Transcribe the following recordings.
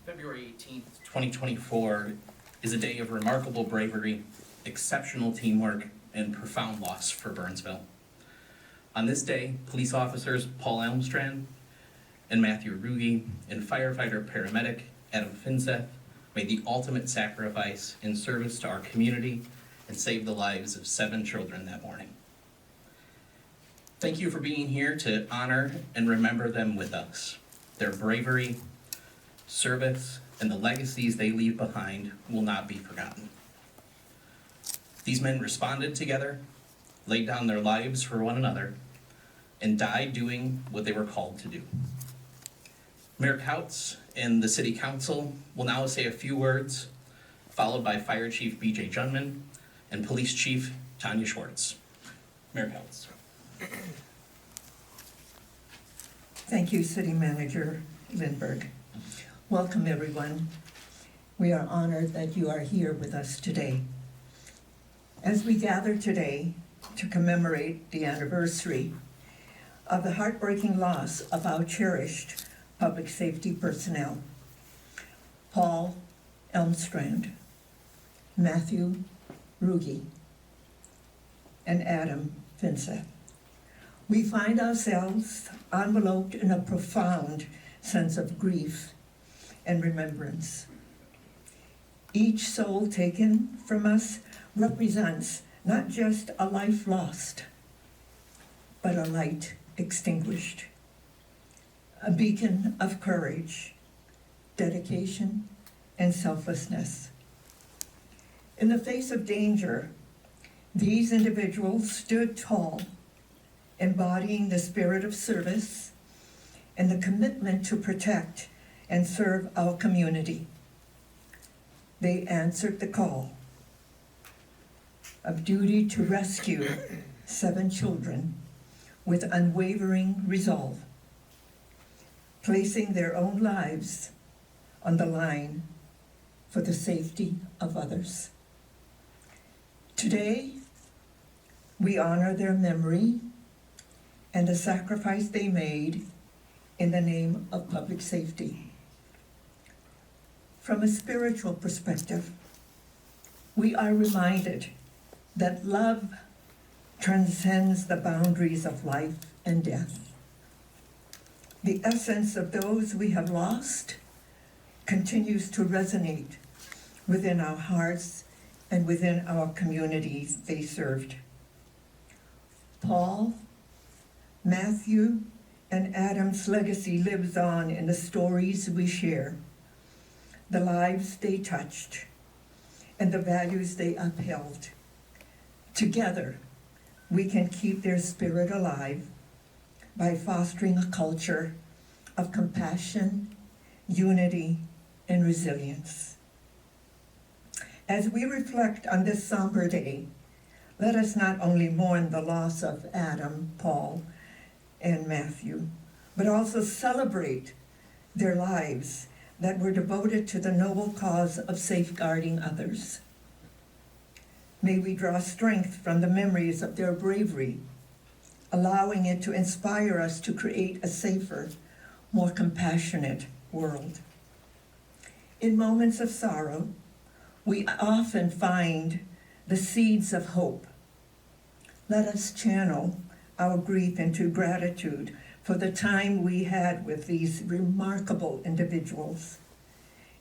February 18th, 2024 is a day of remarkable bravery, exceptional teamwork, and profound loss for Burnsville. On this day, police officers Paul Elmstrand and Matthew Ruge and firefighter paramedic Adam Finseth made the ultimate sacrifice in service to our community and saved the lives of 7 children that morning. Thank you for being here to honor and remember them with us. Their bravery, service, and the legacies they leave behind will not be forgotten. These men responded together, laid down their lives for one another, and died doing what they were called to do. Mayor Kautz and the City Council will now say a few words, followed by Fire Chief BJ Jungmann and Police Chief Tanya Schwartz. Mayor Kautz. Thank you, City Manager Lindberg. Welcome, everyone. We are honored that you are here with us today. As we gather today to commemorate the anniversary of the heartbreaking loss of our cherished public safety personnel, Paul Elmstrand, Matthew Ruge, and Adam Finseth, we find ourselves enveloped in a profound sense of grief and remembrance. Each soul taken from us represents not just a life lost, but a light extinguished, a beacon of courage, dedication, and selflessness. In the face of danger, these individuals stood tall, embodying the spirit of service and the commitment to protect and serve our community. They answered the call of duty to rescue 7 children with unwavering resolve, placing their own lives on the line for the safety of others. Today, we honor their memory and the sacrifice they made in the name of public safety. From a spiritual perspective, we are reminded that love transcends the boundaries of life and death. The essence of those we have lost continues to resonate within our hearts and within our communities they served. Paul, Matthew, and Adam's legacy lives on in the stories we share, the lives they touched, and the values they upheld. Together, we can keep their spirit alive by fostering a culture of compassion, unity, and resilience. As we reflect on this somber day, let us not only mourn the loss of Adam, Paul, and Matthew, but also celebrate their lives that were devoted to the noble cause of safeguarding others. May we draw strength from the memories of their bravery, allowing it to inspire us to create a safer, more compassionate world. In moments of sorrow, we often find the seeds of hope. Let us channel our grief into gratitude for the time we had with these remarkable individuals.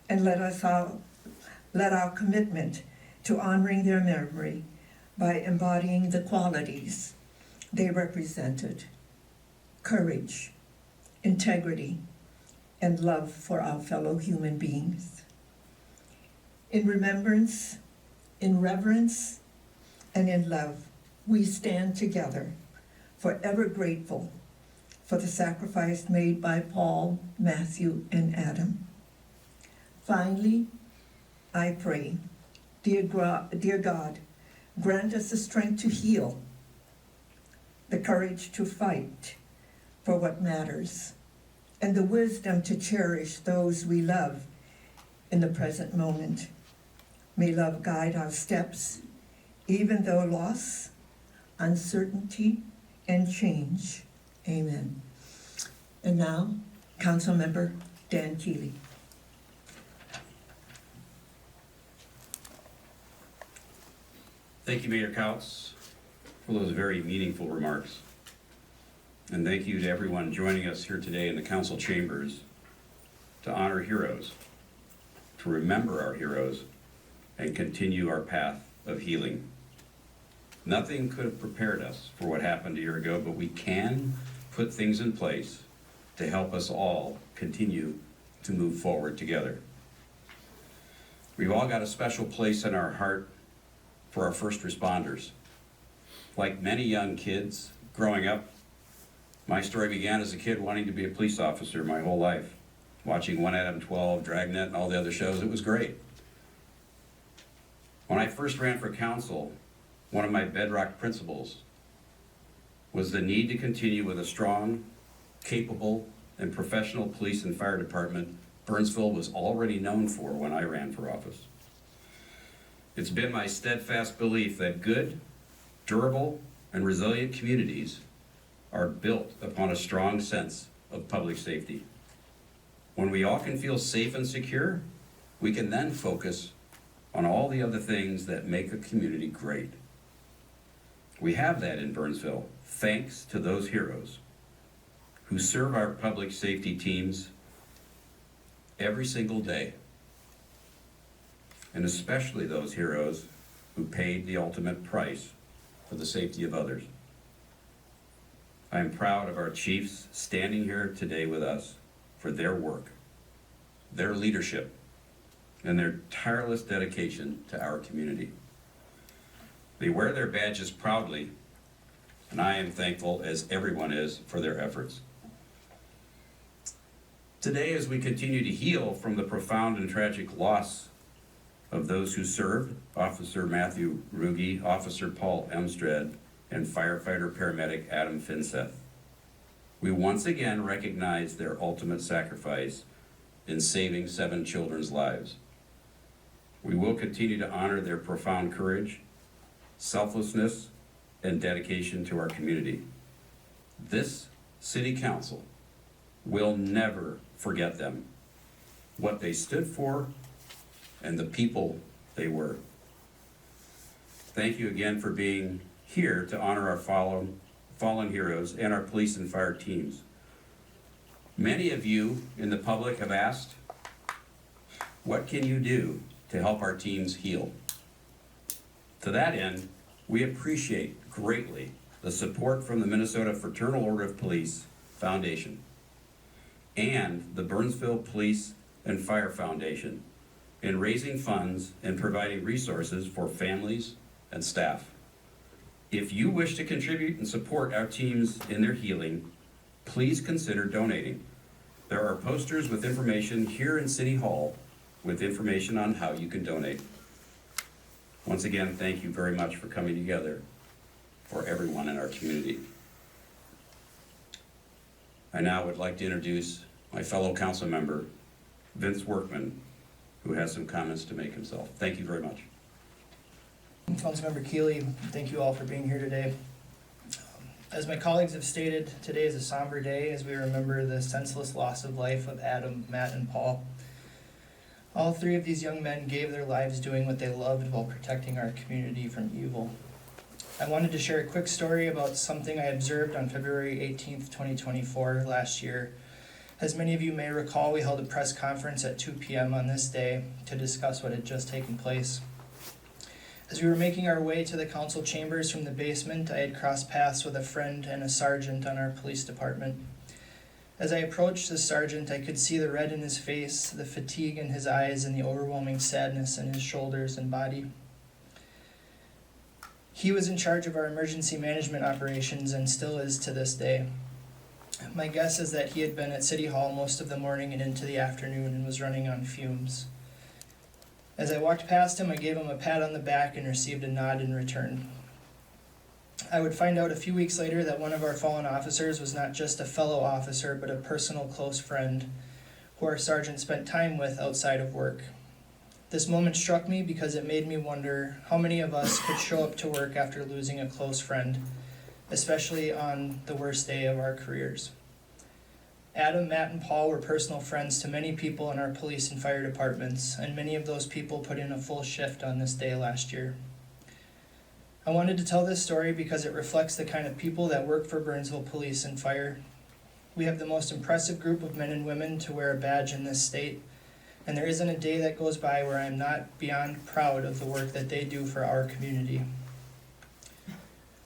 And let our commitment to honoring their memory by embodying the qualities they represented: courage, integrity, and love for our fellow human beings. In remembrance, in reverence, and in love, we stand together, forever grateful for the sacrifice made by Paul, Matthew, and Adam. Finally, I pray, dear God, grant us the strength to heal, the courage to fight for what matters, and the wisdom to cherish those we love in the present moment. May love guide our steps, even though loss, uncertainty, and change. Amen. And now, Councilmember Dan Kealey. Thank you, Mayor Kautz, for those very meaningful remarks. And thank you to everyone joining us here today in the council chambers to honor heroes, to remember our heroes, and continue our path of healing. Nothing could have prepared us for what happened a year ago, but we can put things in place to help us all continue to move forward together. We've all got a special place in our heart for our first responders. Like many young kids growing up, my story began as a kid wanting to be a police officer my whole life. Watching 1 Adam 12, Dragnet, and all the other shows, it was great. When I first ran for council, one of my bedrock principles was the need to continue with a strong, capable, and professional police and fire department Burnsville was already known for when I ran for office. It's been my steadfast belief that good, durable, and resilient communities are built upon a strong sense of public safety. When we all can feel safe and secure, we can then focus on all the other things that make a community great. We have that in Burnsville, thanks to those heroes who serve our public safety teams every single day, and especially those heroes who paid the ultimate price for the safety of others. I am proud of our chiefs standing here today with us for their work, their leadership, and their tireless dedication to our community. They wear their badges proudly, and I am thankful, as everyone is, for their efforts. Today, as we continue to heal from the profound and tragic loss of those who served, Officer Matthew Ruge, Officer Paul Elmstrand, and Firefighter Paramedic Adam Finseth, we once again recognize their ultimate sacrifice in saving 7 children's lives. We will continue to honor their profound courage, selflessness, and dedication to our community. This City Council will never forget them, what they stood for, and the people they were. Thank you again for being here to honor our fallen heroes and our police and fire teams. Many of you in the public have asked, what can you do to help our teams heal? To that end, we appreciate greatly the support from the Minnesota Fraternal Order of Police Foundation and the Burnsville Police and Fire Foundation in raising funds and providing resources for families and staff. If you wish to contribute and support our teams in their healing, please consider donating. There are posters with information here in City Hall with information on how you can donate. Once again, thank you very much for coming together for everyone in our community. I now would like to introduce my fellow council member, Vince Workman, who has some comments to make himself. Thank you very much. Councilmember Kealey, thank you all for being here today. As my colleagues have stated, today is a somber day as we remember the senseless loss of life of Adam, Matt, and Paul. All 3 of these young men gave their lives doing what they loved while protecting our community from evil. I wanted to share a quick story about something I observed on February 18th, 2024, last year. As many of you may recall, we held a press conference at 2 p.m. on this day to discuss what had just taken place. As we were making our way to the council chambers from the basement, I had crossed paths with a friend and a sergeant on our police department. As I approached the sergeant, I could see the red in his face, the fatigue in his eyes, and the overwhelming sadness in his shoulders and body. He was in charge of our emergency management operations and still is to this day. My guess is that he had been at City Hall most of the morning and into the afternoon and was running on fumes. As I walked past him, I gave him a pat on the back and received a nod in return. I would find out a few weeks later that one of our fallen officers was not just a fellow officer, but a personal close friend who our sergeant spent time with outside of work. This moment struck me because it made me wonder how many of us could show up to work after losing a close friend, especially on the worst day of our careers. Adam, Matt, and Paul were personal friends to many people in our police and fire departments, and many of those people put in a full shift on this day last year. I wanted to tell this story because it reflects the kind of people that work for Burnsville Police and Fire. We have the most impressive group of men and women to wear a badge in this state, and there isn't a day that goes by where I'm not beyond proud of the work that they do for our community.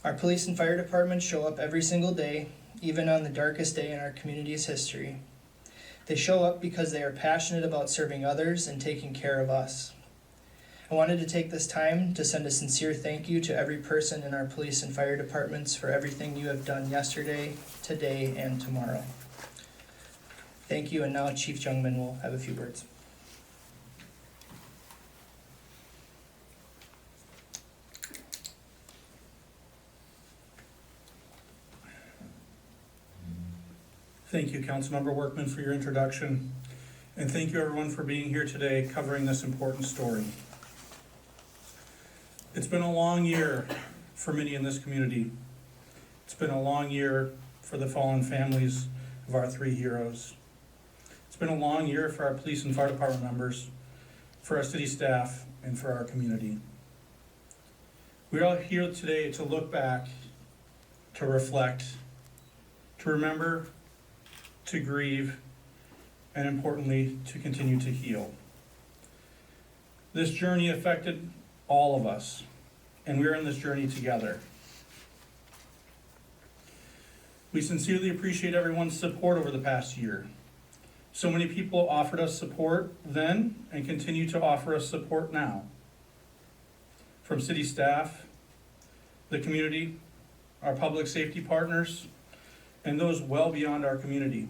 Our police and fire departments show up every single day, even on the darkest day in our community's history. They show up because they are passionate about serving others and taking care of us. I wanted to take this time to send a sincere thank you to every person in our police and fire departments for everything you have done yesterday, today, and tomorrow. Thank you, and now Chief Jungmann will have a few words. Thank you, Councilmember Workman, for your introduction, and thank you everyone for being here today covering this important story. It's been a long year for many in this community. It's been a long year for the fallen families of our three heroes. It's been a long year for our police and fire department members, for our city staff, and for our community. We're all here today to look back, to reflect, to remember, to grieve, and importantly, to continue to heal. This journey affected all of us, and we're in this journey together. We sincerely appreciate everyone's support over the past year. So many people offered us support then and continue to offer us support now. From city staff, the community, our public safety partners, and those well beyond our community.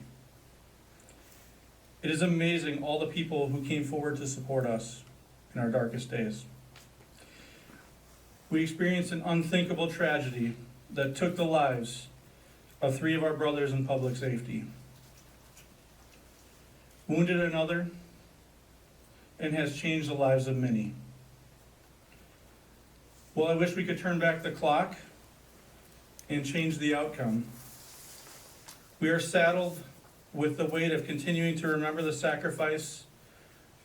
It is amazing all the people who came forward to support us in our darkest days. We experienced an unthinkable tragedy that took the lives of three of our brothers in public safety, wounded another, and has changed the lives of many. Well, I wish we could turn back the clock and change the outcome. We are saddled with the weight of continuing to remember the sacrifice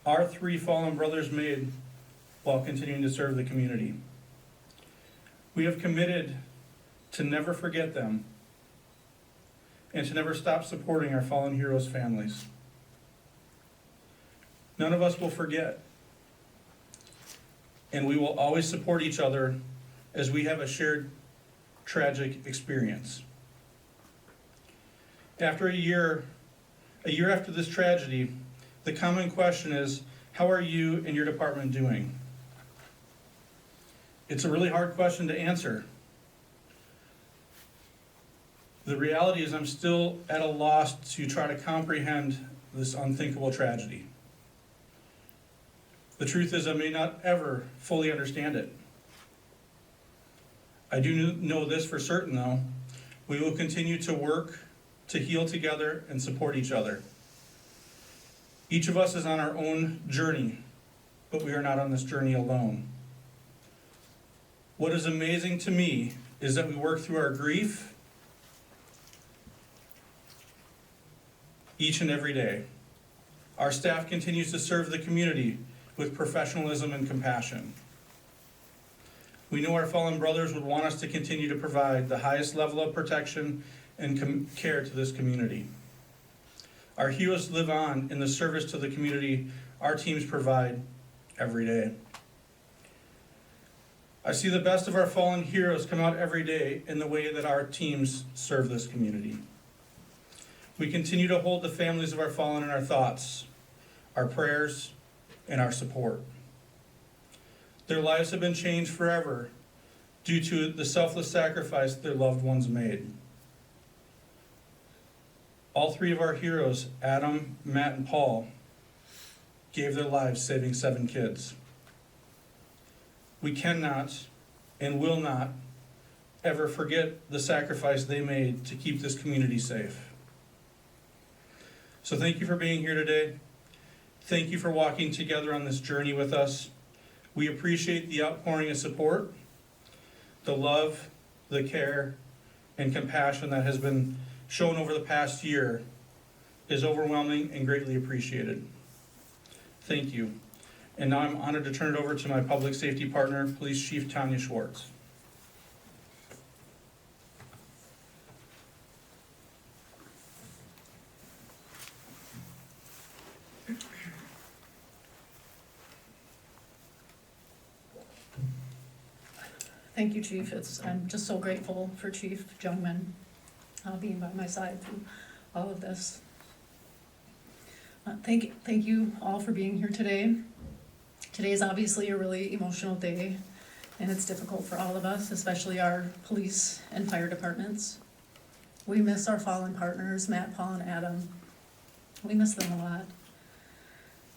our three fallen brothers made while continuing to serve the community. We have committed to never forget them and to never stop supporting our fallen heroes' families. None of us will forget, and we will always support each other as we have a shared tragic experience. After a year after this tragedy, the common question is, how are you and your department doing? It's a really hard question to answer. The reality is I'm still at a loss to try to comprehend this unthinkable tragedy. The truth is I may not ever fully understand it. I do know this for certain though. We will continue to work to heal together and support each other. Each of us is on our own journey, but we are not on this journey alone. What is amazing to me is that we work through our grief each and every day. Our staff continues to serve the community with professionalism and compassion. We know our fallen brothers would want us to continue to provide the highest level of protection and care to this community. Our heroes live on in the service to the community our teams provide every day. I see the best of our fallen heroes come out every day in the way that our teams serve this community. We continue to hold the families of our fallen in our thoughts, our prayers, and our support. Their lives have been changed forever due to the selfless sacrifice their loved ones made. All three of our heroes, Adam, Matt, and Paul, gave their lives saving 7 kids. We cannot and will not ever forget the sacrifice they made to keep this community safe. So thank you for being here today. Thank you for walking together on this journey with us. We appreciate the outpouring of support, the love, the care, and compassion that has been shown over the past year is overwhelming and greatly appreciated. Thank you. And now I'm honored to turn it over to my public safety partner, Police Chief Tanya Schwartz. Thank you, Chief. I'm just so grateful for Chief Jungmann being by my side through all of this. Thank you all for being here today. Today is obviously a really emotional day, and it's difficult for all of us, especially our police and fire departments. We miss our fallen partners, Matt, Paul, and Adam. We miss them a lot.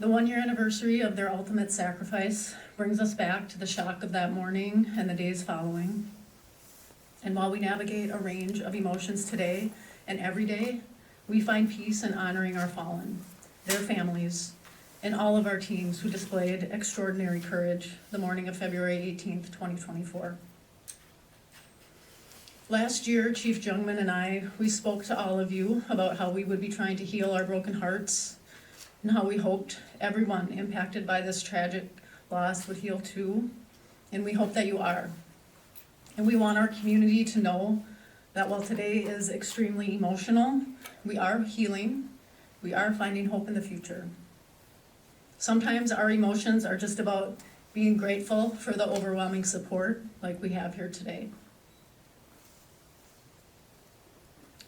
The 1-year anniversary of their ultimate sacrifice brings us back to the shock of that morning and the days following. And while we navigate a range of emotions today and every day, we find peace in honoring our fallen, their families, and all of our teams who displayed extraordinary courage the morning of February 18th, 2024. Last year, Chief Jungmann and we spoke to all of you about how we would be trying to heal our broken hearts and how we hoped everyone impacted by this tragic loss would heal too, and we hope that you are. And we want our community to know that while today is extremely emotional, we are healing, we are finding hope in the future. Sometimes our emotions are just about being grateful for the overwhelming support like we have here today.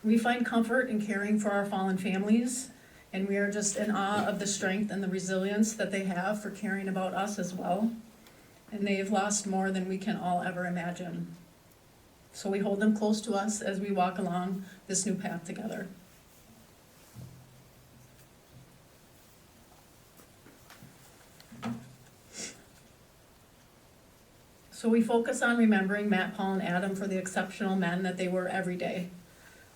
We find comfort in caring for our fallen families, and we are just in awe of the strength and the resilience that they have for caring about us as well. And they have lost more than we can all ever imagine. So we hold them close to us as we walk along this new path together. So we focus on remembering Matt, Paul, and Adam for the exceptional men that they were every day.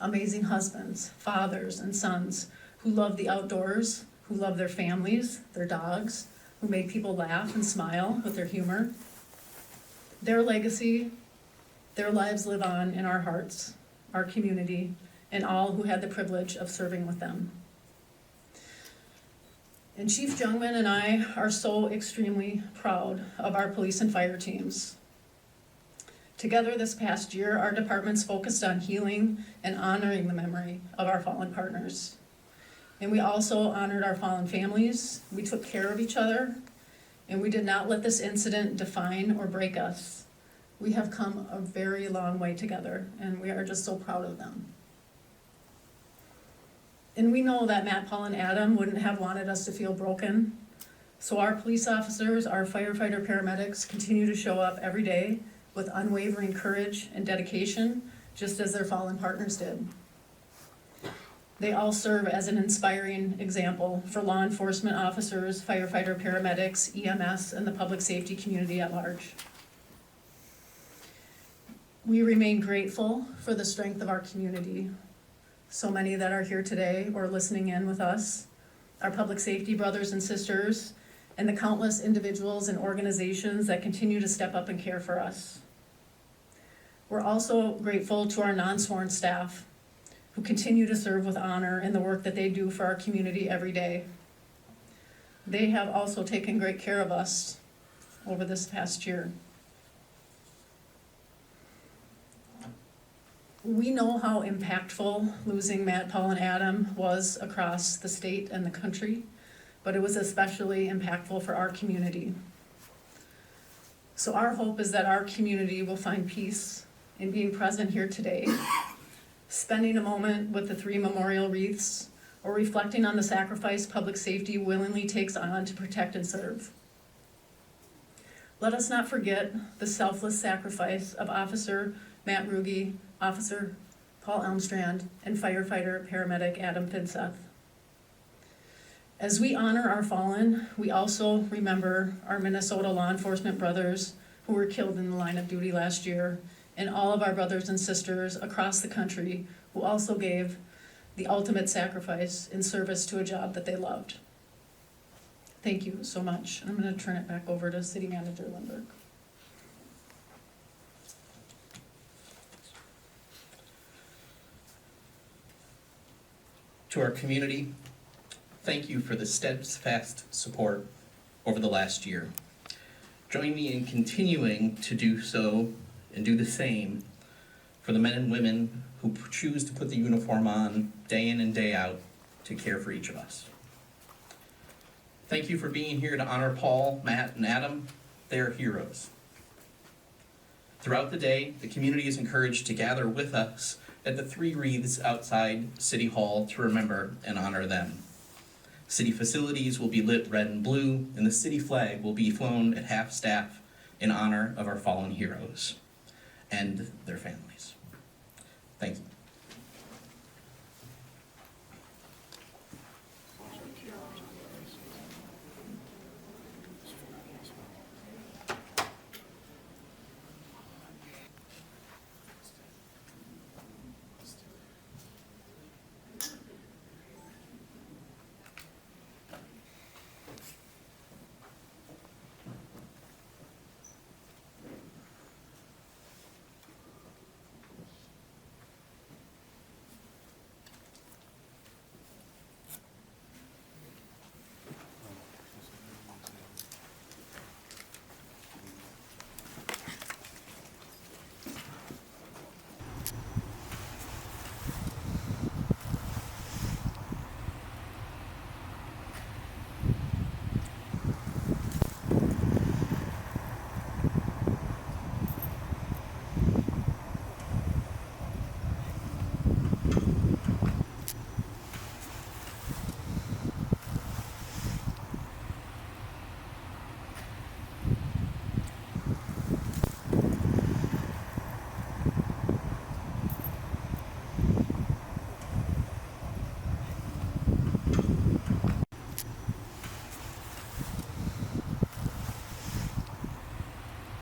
Amazing husbands, fathers, and sons who loved the outdoors, who loved their families, their dogs, who made people laugh and smile with their humor. Their legacy, their lives live on in our hearts, our community, and all who had the privilege of serving with them. And Chief Jungmann and I are so extremely proud of our police and fire teams. Together this past year, our departments focused on healing and honoring the memory of our fallen partners. And we also honored our fallen families, we took care of each other, and we did not let this incident define or break us. We have come a very long way together, and we are just so proud of them. And we know that Matt, Paul, and Adam wouldn't have wanted us to feel broken. So our police officers, our firefighter paramedics continue to show up every day with unwavering courage and dedication, just as their fallen partners did. They all serve as an inspiring example for law enforcement officers, firefighter paramedics, EMS, and the public safety community at large. We remain grateful for the strength of our community. So many that are here today or listening in with us, our public safety brothers and sisters, and the countless individuals and organizations that continue to step up and care for us. We're also grateful to our non-sworn staff who continue to serve with honor in the work that they do for our community every day. They have also taken great care of us over this past year. We know how impactful losing Matt, Paul, and Adam was across the state and the country, but it was especially impactful for our community. So our hope is that our community will find peace in being present here today, spending a moment with the 3 memorial wreaths, or reflecting on the sacrifice public safety willingly takes on to protect and serve. Let us not forget the selfless sacrifice of Officer Matt Ruge, Officer Paul Elmstrand, and Firefighter Paramedic Adam Finseth. As we honor our fallen, we also remember our Minnesota law enforcement brothers who were killed in the line of duty last year, and all of our brothers and sisters across the country who also gave the ultimate sacrifice in service to a job that they loved. Thank you so much. I'm going to turn it back over to City Manager Lindberg. To our community, thank you for the steadfast support over the last year. Join me in continuing to do so and do the same for the men and women who choose to put the uniform on day in and day out to care for each of us. Thank you for being here to honor Paul, Matt, and Adam. They are heroes. Throughout the day, the community is encouraged to gather with us at the 3 wreaths outside City Hall to remember and honor them. City facilities will be lit red and blue, and the city flag will be flown at half-staff in honor of our fallen heroes and their families. Thank you.